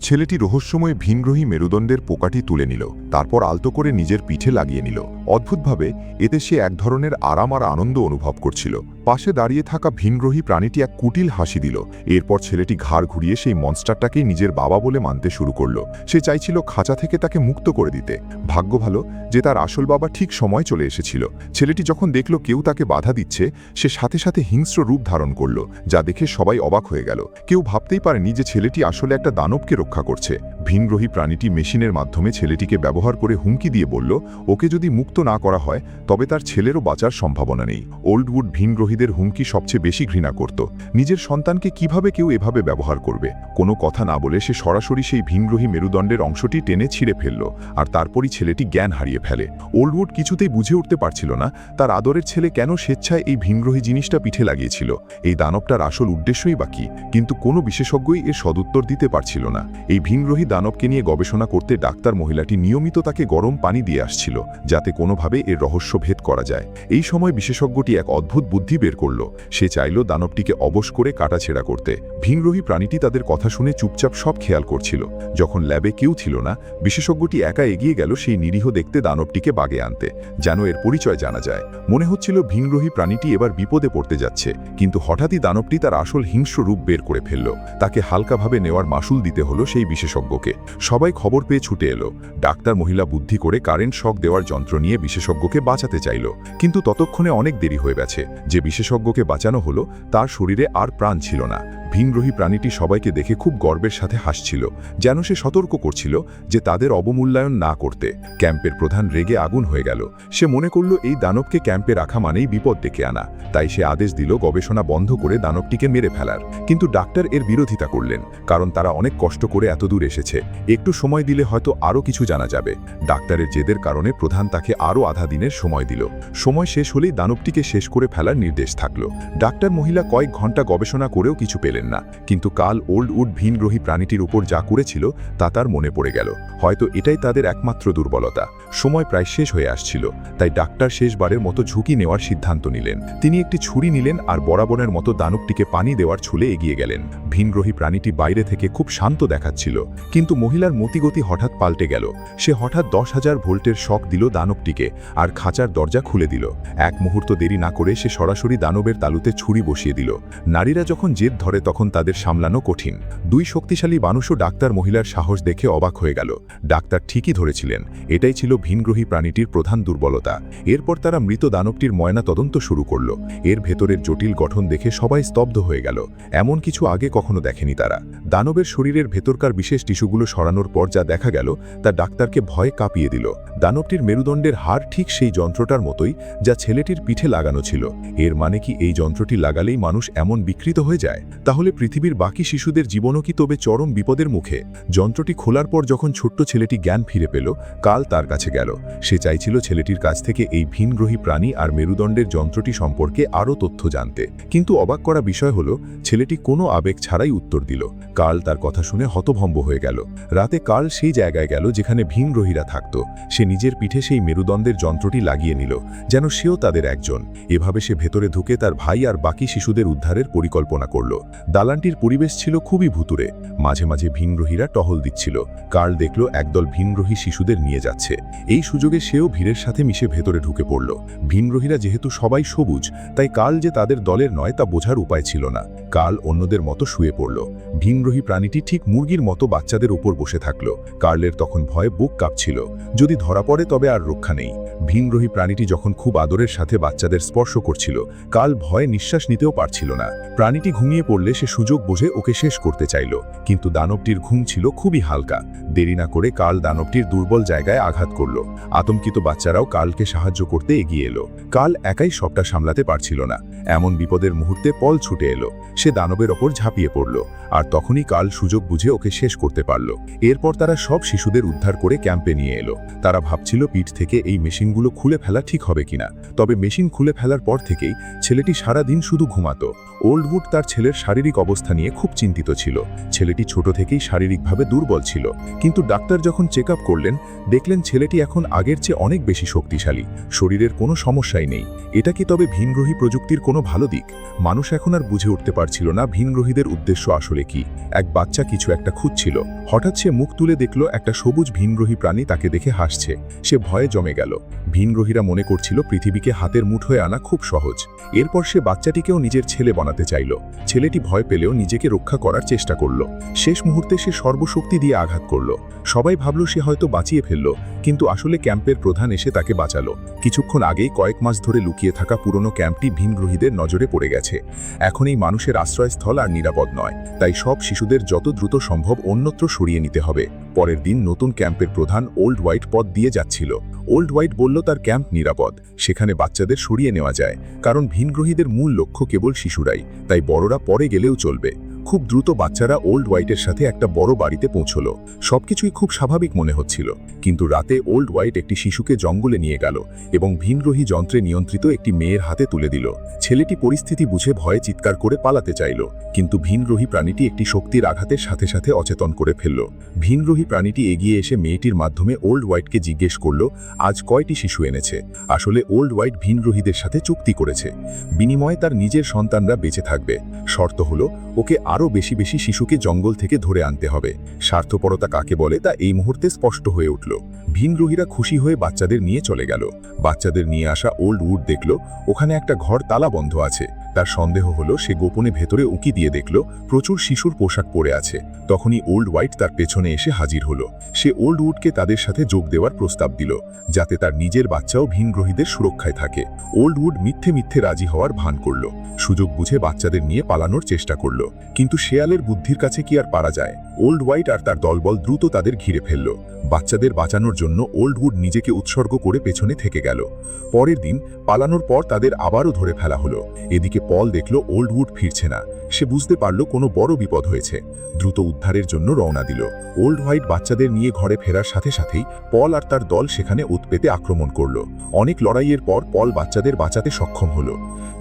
ছেলেটি রহস্যময় ভিনগ্রহী মেরুদণ্ডের পোকাটি তুলে নিল, তারপর আলতো করে নিজের পিঠে লাগিয়ে নিল। অদ্ভুতভাবে এতে সে এক ধরনের আরাম আর আনন্দ অনুভব করছিল। পাশে দাঁড়িয়ে থাকা ভিনগ্রহী প্রাণীটি এক কুটিল হাসি দিল। এরপর ছেলেটি ঘাড় ঘুরিয়ে সেই মনস্টারটাকেই নিজের বাবা বলে মানতে শুরু করল। সে চাইছিল খাঁচা থেকে তাকে মুক্ত করে দিতে। ভাগ্য ভালো যে তার আসল বাবা ঠিক সময় চলে এসেছিল। ছেলেটি যখন দেখল কেউ তাকে বাধা দিচ্ছে, সে সাথে সাথে হিংস্র রূপ ধারণ করল, যা দেখে সবাই অবাক হয়ে গেল। কেউ ভাবতেই পারেনি যে ছেলেটি আসলে একটা দানবকে রক্ষা করছে। ভিনগ্রহী প্রাণীটি মেশিনের মাধ্যমে ছেলেটিকে ব্যবহার করে হুমকি দিয়ে বলল, ওকে যদি মুক্ত না করা হয় তবে তার ছেলেরও বাঁচার সম্ভাবনা নেই। ওল্ডউড ভিনগ্রহীদের হুমকি সবচেয়ে বেশি ঘৃণা করত। নিজের সন্তানকে কিভাবে কেউ এভাবে ব্যবহার করবে? কোনো কথা না বলে সে সরাসরি সেই ভিনগ্রহী মেরুদণ্ডের অংশটি টেনে ছিঁড়ে ফেলল, আর তারপরই ছেলেটি জ্ঞান হারিয়ে ফেলে। ওল্ডউড কিছুতেই বুঝে উঠতে পারছিল না তার আদরের ছেলে কেন স্বেচ্ছায় এই ভিনগ্রহী জিনিসটা পিঠে লাগিয়েছিল। এই দানবটার আসল উদ্দেশ্যই বা কী? কিন্তু কোনো বিশেষজ্ঞই এর সদুত্তর দিতে পারছিল না। এই ভিনগ্রহী দানবকে নিয়ে গবেষণা করতে ডাক্তার মহিলাটি নিয়মিত তাকে গরম পানি দিয়ে আসছিল, যাতে কোনোভাবে এর রহস্য ভেদ করা যায়। এই সময় বিশেষজ্ঞটি এক অদ্ভুত বুদ্ধি বের করল। সে চাইল দানবটিকে অবশ করে কাটাছেঁড়া করতে। ভিনগ্রহী প্রাণীটি তাদের কথা শুনে চুপচাপ সব খেয়াল করছিল। যখন ল্যাবে কেউ ছিল না, বিশেষজ্ঞটি একা এগিয়ে গেল সেই নিরীহ দেখতে দানবটিকে বাগে আনতে, যেন এর পরিচয় জানা যায়। মনে হচ্ছিল ভিনগ্রহী প্রাণীটি এবার বিপদে পড়তে যাচ্ছে, কিন্তু হঠাৎই দানবটি তার আসল হিংস্র রূপ বের করে ফেলল। তাকে হালকাভাবে নেওয়ার মাসুল দিতে হলো সেই বিশেষজ্ঞকে। সবাই খবর পেয়ে ছুটে এলো। ডাক্তার মহিলা বুদ্ধি করে কারেন্ট শক দেওয়ার যন্ত্র নিয়ে বিশেষজ্ঞকে বাঁচাতে চাইল, কিন্তু ততক্ষণে অনেক দেরি হয়ে গেছে। যে বিশেষজ্ঞকে বাঁচানো হলো তার শরীরে আর প্রাণ ছিল না। ভিনগ্রহী প্রাণীটি সবাইকে দেখে খুব গর্বের সাথে হাসছিল, যেন সে সতর্ক করছিল যে তাদের অবমূল্যায়ন না করতে। ক্যাম্পের প্রধান রেগে আগুন হয়ে গেল। সে মনে করল এই দানবকে ক্যাম্পে রাখা মানেই বিপদ ডেকে আনা। তাই সে আদেশ দিল গবেষণা বন্ধ করে দানবটিকে মেরে ফেলার। কিন্তু ডাক্তার এর বিরোধিতা করলেন, কারণ তারা অনেক কষ্ট করে এতদূর এসেছে। একটু সময় দিলে হয়তো আরও কিছু জানা যাবে। ডাক্তারের জেদের কারণে প্রধান তাকে আরও আধা দিনের সময় দিল। সময় শেষ হলেই দানবটিকে শেষ করে ফেলার নির্দেশ থাকলো। ডাক্তার মহিলা কয়েক ঘন্টা গবেষণা করেও কিছু পেলেন না, কিন্তু কাল ওল্ডউড ভিনগ্রহী প্রাণীটির উপর যা করেছিল তা তার মনে পড়ে গেল। হয়তো এটাই তাদের একমাত্র দুর্বলতা। সময় প্রায় শেষ হয়ে আসছিল, তাই ডাক্তার শেষবারের মতো ঝুঁকি নেওয়ার সিদ্ধান্ত নিলেন। তিনি একটি ছুরি নিলেন আর বরাবরের মতো দানবটিকে পানি দেওয়ার ছুলে এগিয়ে গেলেন। ভিনগ্রহী প্রাণীটি বাইরে থেকে খুব শান্ত দেখাচ্ছিল, কিন্তু মহিলার মতিগতি হঠাৎ পাল্টে গেল। সে হঠাৎ 10,000 ভোল্টের শক দিল দানবটিকে, আর খাঁচার দরজা খুলে দিল। এক মুহূর্ত দেরি না করে সে সরাসরি দানবের তালুতে ছুরি বসিয়ে দিল। নারীরা যখন জেদ ধরে তখন তাদের সামলানো কঠিন। দুই শক্তিশালী মানুষও ডাক্তার মহিলার সাহস দেখে অবাক হয়ে গেল। ডাক্তার ঠিকই ধরেছিলেন, এটাই ছিল ভিনগ্রহী প্রাণীটির প্রধান দুর্বলতা। এরপর তারা মৃত দানবটির ময়না তদন্ত শুরু করল। এর ভেতরের জটিল গঠন দেখে সবাই স্তব্ধ হয়ে গেল। এমন কিছু আগে কখনো দেখেনি তারা। দানবের শরীরের ভেতরকার বিশেষ টিস্যুগুলো সরানোর পর যা দেখা গেল তা ডাক্তারকে ভয়ে কাঁপিয়ে দিল। দানবটির মেরুদণ্ডের হাড় ঠিক সেই যন্ত্রটার মতোই যা ছেলেটির পিঠে লাগানো ছিল। এর মানে কি এই যন্ত্রটি লাগালেই মানুষ এমন বিকৃত হয়ে যায়? তাহলে পৃথিবীর বাকি শিশুদের জীবনও কি তবে চরম বিপদের মুখে? যন্ত্রটি খোলার পর যখন ছোট্ট ছেলেটি জ্ঞান ফিরে পেল, কাল তার কাছে গেল। সে চাইছিল ছেলেটির কাছ থেকে এই ভিনগ্রহী প্রাণী আর মেরুদণ্ডের যন্ত্রটি সম্পর্কে আরও তথ্য জানতে। কিন্তু অবাক করা বিষয় হলো, ছেলেটি কোনো আবেগ ছাড়াই উত্তর দিল। কাল তার কথা শুনে হতভম্ব হয়ে গেল। রাতে কাল সেই জায়গায় গেল যেখানে ভিনগ্রহীরা থাকত। সে নিজের পিঠে সেই মেরুদণ্ডের যন্ত্রটি লাগিয়ে নিল, যেন সেও তাদের একজন। এভাবে সে ভেতরে ঢুকে তার ভাই আর বাকি শিশুদের উদ্ধারের পরিকল্পনা করল। দালানটির পরিবেশ ছিল খুবই ভুতুরে। মাঝে মাঝে ভিনগ্রহীরা টহল দিচ্ছিল। কার্ল দেখল একদল ভিনগ্রহী শিশুদের নিয়ে যাচ্ছে। এই সুযোগে সেও ভিড়ের সাথে মিশে ভেতরে ঢুকে পড়ল। ভিনগ্রহীরা যেহেতু সবাই সবুজ, তাই কাল যে তাদের দলের নয় তা বোঝার উপায় ছিল না। কাল অন্যদের মতো শুয়ে পড়ল। ভিনগ্রহী প্রাণীটি ঠিক মুরগির মতো বাচ্চাদের উপর বসে থাকল। কার্লের তখন ভয়ে বুক কাঁপছিল, যদি ধরা পড়ে তবে আর রক্ষা নেই। ভিনগ্রহী প্রাণীটি যখন খুব আদরের সাথে বাচ্চাদের স্পর্শ করছিল, কাল ভয়ে নিঃশ্বাস নিতেও পারছিল না। প্রাণীটি ঘুমিয়ে পড়লে সে সুযোগ বুঝে ওকে শেষ করতে চাইল, কিন্তু দানবটির ঘুম ছিল খুবই হালকা। দেরি না করে কাল দানবটির দুর্বল জায়গায় আঘাত করল। আতঙ্কিত বাচ্চারাও কালকে সাহায্য করতে এগিয়ে এলো। কাল একাই সবটা সামলাতে পারছিল না। এমন বিপদের মুহূর্তে পল ছুটে এলো। সে দানবের ওপর ঝাঁপিয়ে পড়ল, আর তখনই কাল সুযোগ বুঝে ওকে শেষ করতে পারল। এরপর তারা সব শিশুদের উদ্ধার করে ক্যাম্পে নিয়ে এলো। তারা ভাবছিল পিঠ থেকে এই মেশিনগুলো খুলে ফেলা ঠিক হবে কিনা। তবে মেশিন খুলে ফেলার পর থেকেই ছেলেটি সারা দিন শুধু ঘুমাতো। ওল্ডউড তার ছেলের শারীরিক অবস্থা নিয়ে খুব চিন্তিত ছিল। ছেলেটি ছোট থেকেই শারীরিকভাবে দুর্বল ছিল, কিন্তু ডাক্তার যখন চেক আপ করলেন, দেখলেন ছেলেটি এখন আগের চেয়ে অনেক বেশি শক্তিশালী, শরীরের কোনো সমস্যাই নেই। এটা কি তবে ভিনগ্রহী প্রযুক্তির কোনো ভালো দিক? মানুষ এখন আর বুঝে উঠতে পারছিল না ভিনগ্রহীদের উদ্দেশ্য আসলে কি। এক বাচ্চা কিছু একটা খুঁজছিল, হঠাৎ সে মুখ তুলে দেখল একটা সবুজ ভিনগ্রহী প্রাণী তাকে দেখে হাসছে। সে ভয়ে জমে গেল। ভিনগ্রহীরা মনে করছিল পৃথিবীকে হাতের মুঠোয় আনা খুব সহজ। এরপর সে বাচ্চাটিকেও নিজের ছেলে বানাতে চাইল। ছেলেটি ভয় পেলেও নিজেকে রক্ষা করার চেষ্টা করল। শেষ মুহূর্তে সে সর্বশক্তি দিয়ে আঘাত করল। সবাই ভাবল সে হয়তো বাঁচিয়ে ফেলল, কিন্তু আসলে ক্যাম্পের প্রধান এসে তাকে বাঁচালো। কিছুক্ষণ আগেই কয়েক মাস ধরে লুকিয়ে থাকা পুরনো ক্যাম্পটি ভিনগ্রহীদের নজরে পড়ে গেছে। এখন এই মানুষের আশ্রয়স্থল আর নিরাপদ নয়, তাই সব শিশুদের যত দ্রুত সম্ভব অন্যত্র সরিয়ে নিতে হবে। পরের দিন নতুন ক্যাম্পের প্রধান ওল্ড হোয়াইট পথ দিয়ে যাচ্ছিল। ওল্ড হোয়াইট বলল তার ক্যাম্প নিরাপদ, সেখানে বাচ্চাদের সরিয়ে নেওয়া যায়, কারণ ভিনগ্রহীদের মূল লক্ষ্য কেবল শিশুরাই, তাই বড়রা পরে গেলেও চলবে। খুব দ্রুত বাচ্চারা ওল্ড হোয়াইটের সাথে একটা বড় বাড়িতে পৌঁছল। সবকিছুই খুব স্বাভাবিক মনে হচ্ছিল, কিন্তু রাতে ওল্ড হোয়াইট একটি শিশুকে জঙ্গলে নিয়ে গেল এবং ভিনগ্রহী যন্ত্রে নিয়ন্ত্রিত একটি মেয়ের হাতে তুলে দিল। ছেলেটি পরিস্থিতি বুঝে ভয়ে চিৎকার করে পালাতে চাইল, কিন্তু ভিনগ্রহী প্রাণীটি একটি শক্তির আঘাতের সাথে সাথে অচেতন করে ফেলল। ভিনগ্রহী প্রাণীটি এগিয়ে এসে মেয়েটির মাধ্যমে ওল্ড হোয়াইটকে জিজ্ঞেস করল আজ কয়টি শিশু এনেছে। আসলে ওল্ড হোয়াইট ভিনগ্রহীদের সাথে চুক্তি করেছে, বিনিময়ে তার নিজের সন্তানরা বেঁচে থাকবে। শর্ত হলো ওকে আরও বেশি বেশি শিশুকে জঙ্গল থেকে ধরে আনতে হবে। স্বার্থপরতা কাকে বলে তা এই মুহূর্তে স্পষ্ট হয়ে উঠল। ভিনগ্রহীরা খুশি হয়ে বাচ্চাদের নিয়ে চলে গেল। বাচ্চাদের নিয়ে আসা ওল্ড উড দেখল ওখানে একটা ঘর তালা বন্ধ আছে। তার সন্দেহ হলো, সে গোপনে ভেতরে উঁকি দিয়ে দেখল প্রচুর শিশুর পোশাক পরে আছে। তখনই ওল্ড হোয়াইট তার পেছনে এসে হাজির হলো। সে ওল্ড উডকে তাদের সাথে যোগ দেওয়ার প্রস্তাব দিল, যাতে তার নিজের বাচ্চাও ভিনগ্রহীদের সুরক্ষায় থাকে। ওল্ড উড মিথ্যে মিথ্যে রাজি হওয়ার ভান করল, সুযোগ বুঝে বাচ্চাদের নিয়ে পালানোর চেষ্টা করল। কিন্তু শেয়ালের বুদ্ধির কাছে কি আর পারা যায়? ওল্ড হোয়াইট আর তার দলবল দ্রুত তাদের ঘিরে ফেলল। বাচ্চাদের বাঁচানোর জন্য ওল্ড উড নিজেকে উৎসর্গ করে পেছনে থেকে গেল। পরের দিন পালানোর পর তাদের আবারও ধরে ফেলা হলো। এদিকে পল দেখল ওল্ড উড ফিরছে না। সে বুঝতে পারল কোনো বড় বিপদ হয়েছে। দ্রুত উদ্ধারের জন্য রওনা দিল। ওল্ড হোয়াইট বাচ্চাদের নিয়ে ঘরে ফেরার সাথে সাথেই পল আর তার দল সেখানে উৎপেতে আক্রমণ করল। অনেক লড়াইয়ের পর পল বাচ্চাদের বাঁচাতে সক্ষম হলো।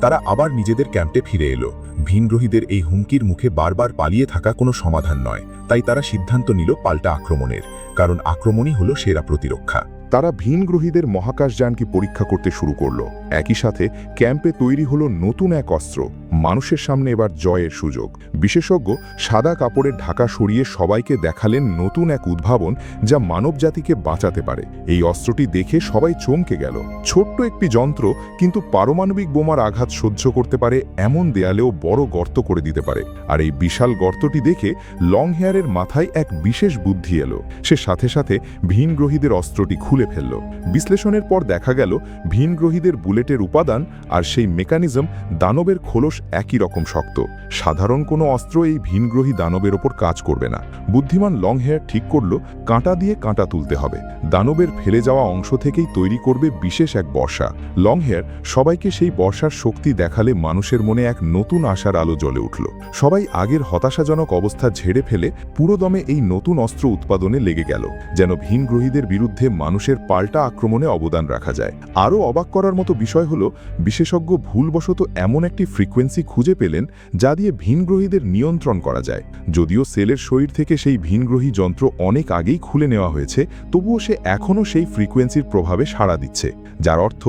তারা আবার নিজেদের ক্যাম্পে ফিরে এলো। ভিনগ্রহীদের এই হুমকির মুখে বারবার পালিয়ে থাকা কোনো সমাধান নয়, তাই তারা সিদ্ধান্ত নিল পাল্টা আক্রমণের, কারণ আক্রমণই হলো সেরা প্রতিরক্ষা। তারা ভিনগ্রহীদের মহাকাশযানকে পরীক্ষা করতে শুরু করলো। একই সাথে ক্যাম্পে তৈরি হলো নতুন এক অস্ত্র। মানুষের সামনে এবার জয়ের সুযোগ। বিশেষজ্ঞ সাদা কাপড়ের ঢাকা সরিয়ে সবাইকে দেখালেন নতুন এক উদ্ভাবন, যা মানবজাতিকে বাঁচাতে পারে। এই অস্ত্রটি দেখে সবাই চমকে গেল। ছোট্ট একটি যন্ত্র, কিন্তু পারমাণবিক বোমার আঘাত সহ্য করতে পারে এমন দেয়ালেও বড় গর্ত করে দিতে পারে। আর এই বিশাল গর্তটি দেখে লং হেয়ারের মাথায় এক বিশেষ বুদ্ধি এলো। সে সাথে সাথে ভিনগ্রহীদের অস্ত্রটি খুলে ফেলল। বিশ্লেষণের পর দেখা গেল ভিনগ্রহীদের বুলেটের উপাদান আর সেই মেকানিজম দানবের খোলস একই রকম শক্ত। সাধারণ কোনো অস্ত্র এই ভিনগ্রহী দানবের ওপর কাজ করবে না। বুদ্ধিমান লং হেয়ার ঠিক করল কাঁটা দিয়ে কাঁটা তুলতে হবে। দানবের ফেলে যাওয়া অংশ থেকেই তৈরি করবে বিশেষ এক বর্ষা। লং হেয়ার সবাইকে সেই বর্ষার শক্তি দেখালে মানুষের মনে এক নতুন আশার আলো জ্বলে উঠল। সবাই আগের হতাশাজনক অবস্থা ঝেড়ে ফেলে পুরোদমে এই নতুন অস্ত্র উৎপাদনে লেগে গেল, যেন ভিনগ্রহীদের বিরুদ্ধে মানুষের পাল্টা আক্রমণে অবদান রাখা যায়। আরও অবাক করার মতো বিষয় হলো, বিশেষজ্ঞ ভুলবশত এমন একটি ফ্রিকোয়েন্সি খুঁজে পেলেন যা দিয়ে ভিনগ্রহীদের নিয়ন্ত্রণ করা যায়। যদিও সেলের শরীর থেকে সেই ভিনগ্রহী যন্ত্র অনেক আগেই খুলে নেওয়া হয়েছে, তবুও সে এখনও সেই ফ্রিকোয়েন্সির প্রভাবে সাড়া দিচ্ছে, যার অর্থ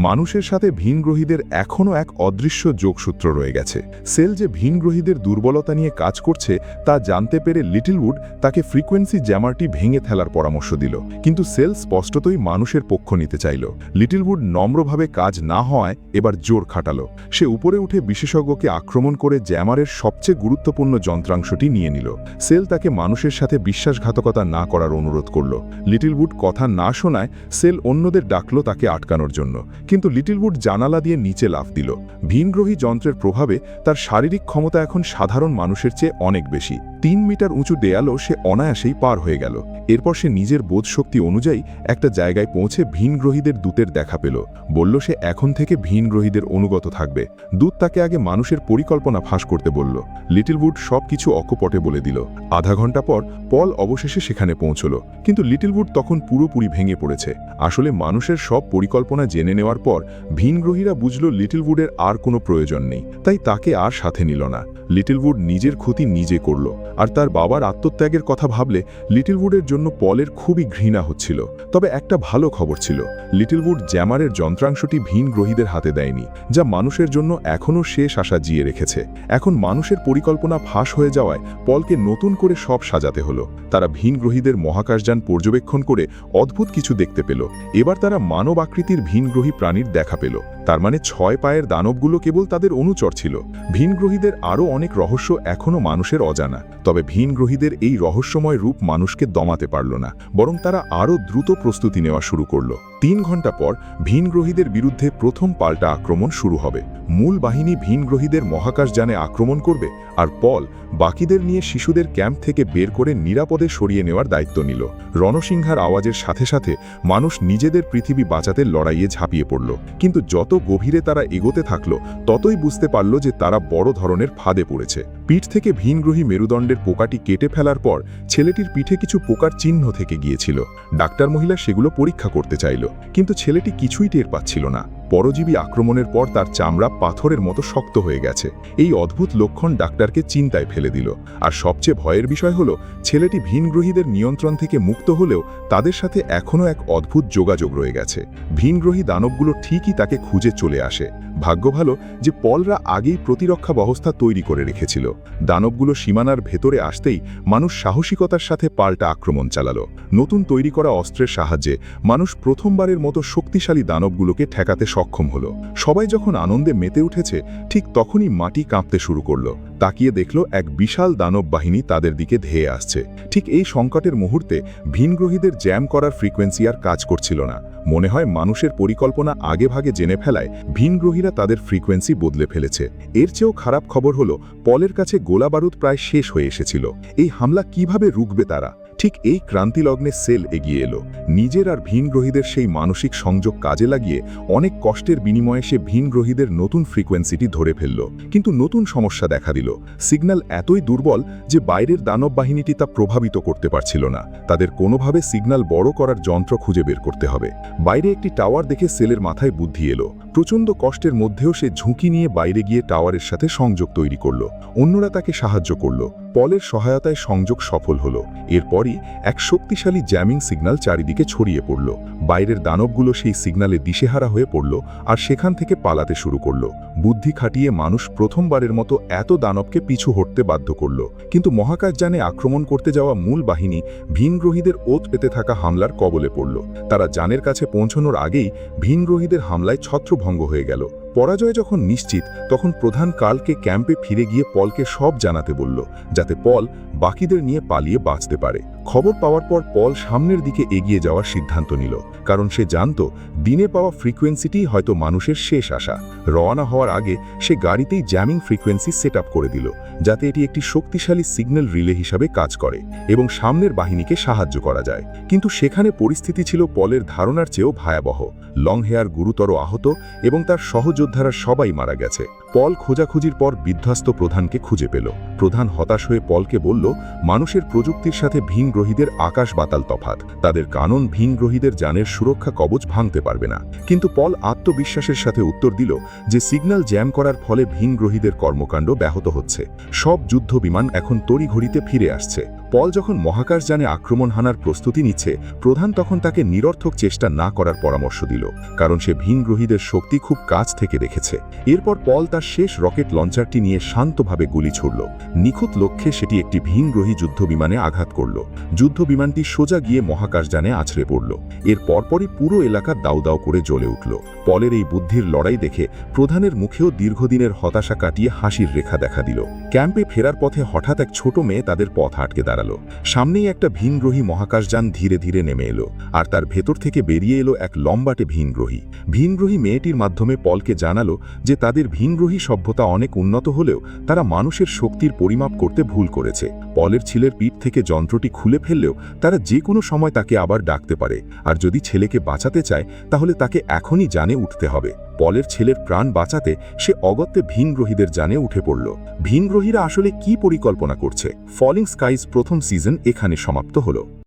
মানুষের সাথে ভিনগ্রহীদের এখনও এক অদৃশ্য যোগসূত্র রয়ে গেছে। সেল যে ভিনগ্রহীদের দুর্বলতা নিয়ে কাজ করছে তা জানতে পেরে লিটলউড তাকে ফ্রিকোয়েন্সি জ্যামারটি ভেঙে ফেলার পরামর্শ দিল, কিন্তু সেল স্পষ্টতই মানুষের পক্ষ নিতে চাইল। লিটলউড নম্রভাবে কাজ না হওয়ায় এবার জোর খাটালো। সে উপরে উঠে বিশেষজ্ঞকে আক্রমণ করে জ্যামারের সবচেয়ে গুরুত্বপূর্ণ যন্ত্রাংশটি নিয়ে নিল। সেল তাকে মানুষের সাথে বিশ্বাসঘাতকতা না করার অনুরোধ করল। লিটলউড কথা না শোনায় সেল অন্যদের ডাকল তাকে আটকানোর জন্য, কিন্তু লিটলউড জানালা দিয়ে নিচে লাফ দিল। ভিনগ্রহী যন্ত্রের প্রভাবে তার শারীরিক ক্ষমতা এখন সাধারণ মানুষের চেয়ে অনেক বেশি। 3 মিটার উঁচু দেয়ালও সে অনায়াসেই পার হয়ে গেল। এরপর সে নিজের বোধশক্তি অনুযায়ী একটা জায়গায় পৌঁছে ভিনগ্রহীদের দূতের দেখা পেল। বলল সে এখন থেকে ভিনগ্রহীদের অনুগত থাকবে। দূত তাকে আগে মানুষের পরিকল্পনা ফাঁস করতে বলল। লিটলউড সবকিছু অকপটে বলে দিল। আধা ঘন্টা পর পল অবশেষে সেখানে পৌঁছল, কিন্তু লিটলউড তখন পুরোপুরি ভেঙে পড়েছে। আসলে মানুষের সব পরিকল্পনা জেনে নেওয়ার পর ভিনগ্রহীরা বুঝল লিটলউডের আর কোনো প্রয়োজন নেই, তাই তাকে আর সাথে নিল না। লিটলউড নিজের ক্ষতি নিজে করল, আর তার বাবার আত্মত্যাগের কথা ভাবলে লিটলউডের জন্য পলের খুবই ঘৃণা হচ্ছিল। তবে একটা ভালো খবর ছিল, লিটলউড জ্যামারের যন্ত্রাংশটি ভিনগ্রহীদের হাতে দেয়নি, যা মানুষের জন্য এখনও শেষ আশা জিয়ে রেখেছে। এখন মানুষের পরিকল্পনা ফাঁস হয়ে যাওয়ায় পলকে নতুন করে সব সাজাতে হলো। তারা ভিনগ্রহীদের মহাকাশযান পর্যবেক্ষণ করে অদ্ভুত কিছু দেখতে পেল। এবার তারা মানব আকৃতির ভিনগ্রহী প্রাণীর দেখা পেল। তার মানে 6 পায়ের দানবগুলো কেবল তাদের অনুচর ছিল। ভিনগ্রহীদের আরও অনেক রহস্য এখনও মানুষের অজানা। তবে ভিনগ্রহীদের এই রহস্যময় রূপ মানুষকে দমাতে পারল না, বরং তারা আরও দ্রুত প্রস্তুতি নেওয়া শুরু করল। 3 ঘন্টা পর ভিনগ্রহীদের বিরুদ্ধে প্রথম পাল্টা আক্রমণ শুরু হবে। মূল বাহিনী ভিনগ্রহীদের মহাকাশযানে আক্রমণ করবে, আর পল বাকিদের নিয়ে শিশুদের ক্যাম্প থেকে বের করে নিরাপদে সরিয়ে নেওয়ার দায়িত্ব নিল। রণসিংহার আওয়াজের সাথে সাথে মানুষ নিজেদের পৃথিবী বাঁচাতে লড়াইয়ে ঝাঁপিয়ে পড়ল। কিন্তু যত গভীরে তারা এগোতে থাকল, ততই বুঝতে পারল যে তারা বড় ধরনের ফাঁদে পড়েছে। পিঠ থেকে ভিনগ্রহী মেরুদণ্ডের পোকাটি কেটে ফেলার পর ছেলেটির পিঠে কিছু পোকার চিহ্ন থেকে গিয়েছিল। ডাক্তার মহিলা সেগুলো পরীক্ষা করতে চাইল, কিন্তু ছেলেটি কিছুই টের পাচ্ছিল না। পরজীবী আক্রমণের পর তার চামড়া পাথরের মতো শক্ত হয়ে গেছে। এই অদ্ভুত লক্ষণ ডাক্তারকে চিন্তায় ফেলে দিল। আর সবচেয়ে ভয়ের বিষয় হলো, ছেলেটি ভিনগ্রহীদের নিয়ন্ত্রণ থেকে মুক্ত হলেও তাদের সাথে এখনও এক অদ্ভুত যোগাযোগ রয়ে গেছে। ভিনগ্রহী দানবগুলো ঠিকই তাকে খুঁজে চলে আসে। ভাগ্য ভালো যে পলরা আগেই প্রতিরক্ষা ব্যবস্থা তৈরি করে রেখেছিল। দানবগুলো সীমানার ভেতরে আসতেই মানুষ সাহসিকতার সাথে পাল্টা আক্রমণ চালালো। নতুন তৈরি করা অস্ত্রের সাহায্যে মানুষ প্রথমবারের মতো শক্তিশালী দানবগুলোকে ঠেকাতে সক্ষম হলো। সবাই যখন আনন্দে মেতে উঠেছে, ঠিক তখনই মাটি কাঁপতে শুরু করলো। তাকিয়ে দেখল এক বিশাল দানব বাহিনী তাদের দিকে ধেয়ে আসছে। ঠিক এই সংকটের মুহূর্তে ভিনগ্রহীদের জ্যাম করার ফ্রিকোয়েন্সি আর কাজ করছিল না। মনে হয় মানুষের পরিকল্পনা আগেভাগে জেনে ফেলায় ভিনগ্রহীরা তাদের ফ্রিকোয়েন্সি বদলে ফেলেছে। এর চেয়েও খারাপ খবর হলো, পলের কাছে গোলাবারুদ প্রায় শেষ হয়ে এসেছিল। এই হামলা কিভাবে রুখবে তারা? ঠিক এই ক্রান্তিলগ্নে সেল এগিয়ে এলো। নিজের আর ভিনগ্রহীদের সেই মানসিক সংযোগ কাজে লাগিয়ে অনেক কষ্টের বিনিময়ে সে ভিনগ্রহীদের নতুন ফ্রিকোয়েন্সিটি ধরে ফেলল। কিন্তু নতুন সমস্যা দেখা দিল। সিগন্যাল এতই দুর্বল যে বাইরের দানব বাহিনীটি তা প্রভাবিত করতে পারছিল না। তাদের কোনোভাবে সিগন্যাল বড় করার যন্ত্র খুঁজে বের করতে হবে। বাইরে একটি টাওয়ার দেখে সেলের মাথায় বুদ্ধি এলো। প্রচণ্ড কষ্টের মধ্যেও সে ঝুঁকি নিয়ে বাইরে গিয়ে টাওয়ারের সাথে সংযোগ তৈরি করল। অন্যরা তাকে সাহায্য করল। পলের সহায়তায় সংযোগ সফল হলো। এরপরই এক শক্তিশালী জ্যামিং সিগন্যাল চারিদিকে ছড়িয়ে পড়ল। বাইরের দানবগুলো সেই সিগন্যালে দিশেহারা হয়ে পড়ল আর সেখান থেকে পালাতে শুরু করল। বুদ্ধি খাটিয়ে মানুষ প্রথমবারের মতো এত দানবকে পিছু হটতে বাধ্য করল। কিন্তু মহাকাশযানে আক্রমণ করতে যাওয়া মূল বাহিনী ভিনগ্রহীদের ওত পেতে থাকা হামলার কবলে পড়ল। তারা যানের কাছে পৌঁছানোর আগেই ভিনগ্রহীদের হামলায় ছত্রভঙ্গ হয়ে গেল। পরাজয় যখন নিশ্চিত, তখন প্রধান কার্লকে ক্যাম্পে ফিরে গিয়ে পলকে সব জানাতে বলল, যাতে পল বাকিদের নিয়ে পালিয়ে বাঁচতে পারে। খবর পাওয়ার পর পল সামনের দিকে এগিয়ে যাওয়ার সিদ্ধান্ত নিল, কারণ সে জানত দিনে পাওয়া ফ্রিকোয়েন্সিটিই হয়তো মানুষের শেষ আশা। রওনা হওয়ার আগে সে গাড়িতেই জ্যামিং ফ্রিকোয়েন্সি সেট আপ করে দিল, যাতে এটি একটি শক্তিশালী সিগন্যাল রিলে হিসাবে কাজ করে এবং সামনের বাহিনীকে সাহায্য করা যায়। কিন্তু সেখানে পরিস্থিতি ছিল পলের ধারণার চেয়েও ভয়াবহ। লং হেয়ার গুরুতর আহত এবং তার সহযোদ্ধারা সবাই মারা গেছে। পল খোঁজাখুঁজির পর বিধ্বস্ত প্রধানকে খুঁজে পেল। প্রধান হতাশ হয়ে পলকে বলল, মানুষের প্রযুক্তির সাথে ভিনগ্রহীদের আকাশ বাতাল তফাৎ। তাদের কানন ভিনগ্রহীদের জানের সুরক্ষা কবচ ভাঙতে পারবে না। কিন্তু পল আত্মবিশ্বাসের সাথে উত্তর দিল যে সিগন্যাল জ্যাম করার ফলে ভিনগ্রহীদের কর্মকাণ্ড ব্যাহত হচ্ছে। সব যুদ্ধ বিমান এখন তড়িঘড়িতে ফিরে আসছে। পল যখন মহাকাশযানে আক্রমণ হানার প্রস্তুতি নিচ্ছে, প্রধান তখন তাকে নিরর্থক চেষ্টা না করার পরামর্শ দিল, কারণ সে ভিনগ্রহীদের শক্তি খুব কাছ থেকে দেখেছে। এরপর পল তার শেষ রকেট লঞ্চারটি নিয়ে শান্তভাবে গুলি ছুড়ল। নিখুঁত লক্ষ্যে সেটি একটি ভিনগ্রহী যুদ্ধবিমানে আঘাত করল। যুদ্ধবিমানটি সোজা গিয়ে মহাকাশযানে আছড়ে পড়ল। এর পরপরই পুরো এলাকা দাউ দাউ করে জ্বলে উঠল। পলের এই বুদ্ধির লড়াই দেখে প্রধানের মুখেও দীর্ঘদিনের হতাশা কাটিয়ে হাসির রেখা দেখা দিল। ক্যাম্পে ফেরার পথে হঠাৎ এক ছোট মেয়ে তাদের পথ আটকে দাঁড়াল। সামনেই একটা ভিনগ্রহী মহাকাশযান ধীরে ধীরে নেমে এলো, আর তার ভেতর থেকে বেরিয়ে এলো এক লম্বাটে ভিনগ্রহী মেয়েটির মাধ্যমে পলকে জানালো যে তাদের ভিনগ্রহী সভ্যতা অনেক উন্নত হলেও তারা মানুষের শক্তির পরিমাপ করতে ভুল করেছে। পলের ছেলের পিঠ থেকে যন্ত্রটি খুলে ফেললেও তারা যে কোনো সময় তাকে আবার ডাকতে পারে, আর যদি ছেলেকে বাঁচাতে চায় তাহলে তাকে এখনই জানে উঠতে হবে। পলের ছেলের প্রাণ বাঁচাতে সে অগত্যে ভিনগ্রহীদের জানে উঠে পড়ল। ভিনগ্রহীরা আসলে কি পরিকল্পনা করছে? ফলিং স্কাইজ প্রথম সিজন এখানে সমাপ্ত হলো।